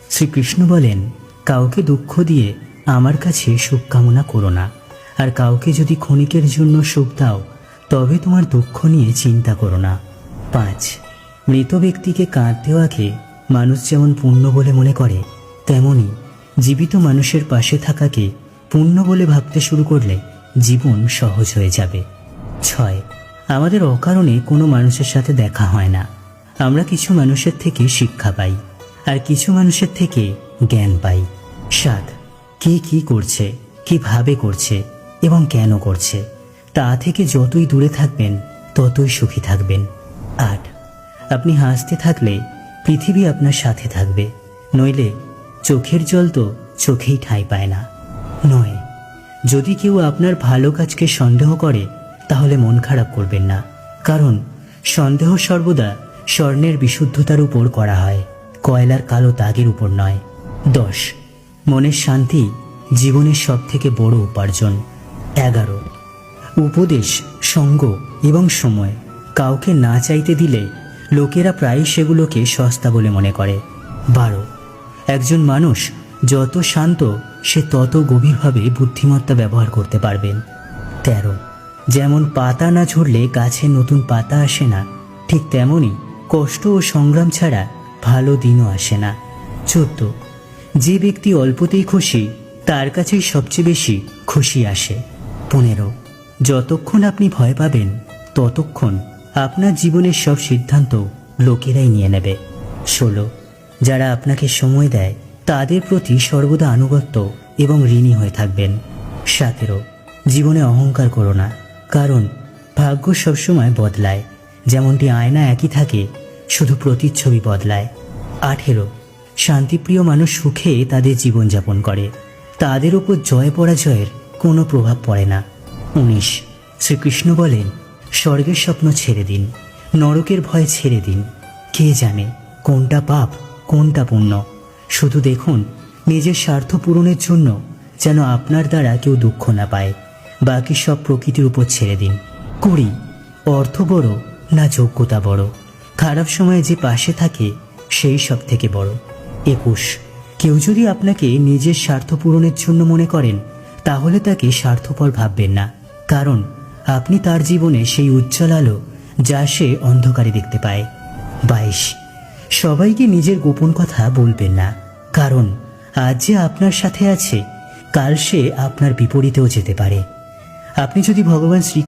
শ্রীকৃষ্ণ বলেন, কাউকে দুঃখ দিয়ে আমার কাছে সুখ কামনা করো না, আর কাউকে যদি ক্ষণিকের জন্য সুখ দাও তবে তোমার দুঃখ নিয়ে চিন্তা করো না। 5, মৃত ব্যক্তিকে কাঁদ দেওয়াকে মানুষ যেমন পুণ্য বলে মনে করে, তেমনি জীবিত মানুষের পাশে থাকাকে পুণ্য বলে ভাবতে শুরু করলে জীবন সহজ হয়ে যাবে। 6, আমাদের অকারণে কোনো মানুষের সাথে দেখা হয় না। আমরা কিছু মানুষের থেকে শিক্ষা পাই, আর কিছু মানুষের থেকে জ্ঞান পাই। 7, কে কি করছে, কিভাবে করছে এবং কেন করছে তা থেকে যতই দূরে থাকবেন ততই সুখী থাকবেন। 8, আপনি হাসতে থাকলে পৃথিবী আপনার সাথে থাকবে, নইলে চোখের জল তো চোখেই ঠাঁই পায় না। 9, যদি কেউ আপনার ভালো কাজকে সন্দেহ করে তাহলে মন খারাপ করবেন না, কারণ সন্দেহ সর্বদা স্বর্ণের বিশুদ্ধতার উপর করা হয়, কয়লার কালো দাগের উপর নয়। 10, মনের শান্তি জীবনের সবথেকে বড় উপার্জন। 11, উপদেশ, সঙ্গ এবং সময় কাউকে না চাইতে দিলে লোকেরা প্রায়ই সেগুলোকে সস্তা বলে মনে করে। 12, একজন মানুষ যত শান্ত সে তত গভীরভাবে বুদ্ধিমত্তা ব্যবহার করতে পারবেন। 13, যেমন পাতা না ঝরলে গাছে নতুন পাতা আসে না, ঠিক তেমনি কষ্ট ও সংগ্রাম ছাড়া ভালো দিনও আসে না। 14, যে ব্যক্তি অল্পতেই খুশি তার কাছেই সবচেয়ে বেশি খুশি আসে। 15, যতক্ষণ আপনি ভয় পাবেন ততক্ষণ আপনার জীবনের সব সিদ্ধান্ত লোকেরাই নিয়ে নেবে। 16, যারা আপনাকে সময় দেয় তাদের প্রতি সর্বদা আনুগত্য এবং ঋণী হয়ে থাকবেন। 17, জীবনে অহংকার করো না, কারণ ভাগ্য সবসময় বদলায়, যেমনটি আয়না একই থাকে, শুধু প্রতিচ্ছবি বদলায়। 18, শান্তিপ্রিয় মানুষ সুখে তাদের জীবনযাপন করে, তাদের উপর জয় পরাজয়ের কোনো প্রভাব পড়ে না। 19, শ্রীকৃষ্ণ বলেন, স্বর্গের স্বপ্ন ছেড়ে দিন, নরকের ভয় ছেড়ে দিন। কে জানে কোনটা পাপ কোনটা পুণ্য, শুধু দেখুন নিজের স্বার্থ পূরণের জন্য যেন আপনার দ্বারা কেউ দুঃখ না পায়, বাকি সব প্রকৃতির উপর ছেড়ে দিন। 20, অর্থ বড় না যোগ্যতা বড়, খারাপ সময়ে যে পাশে থাকে সেই সব থেকে বড়। 21, কেউ যদি আপনাকে নিজের স্বার্থ পূরণের জন্য মনে করেন তাহলে তাকে স্বার্থপর ভাববেন না, কারণ আপনি তার জীবনে সেই উজ্জ্বল আলো যা সে অন্ধকারে দেখতে পায়। 22, সবাইকে নিজের গোপন কথা বলবেন না, কারণ আজ যে আপনার সাথে আছে কাল সে আপনার বিপরীতেও যেতে পারে। আপনি যদি ভগবান শ্রী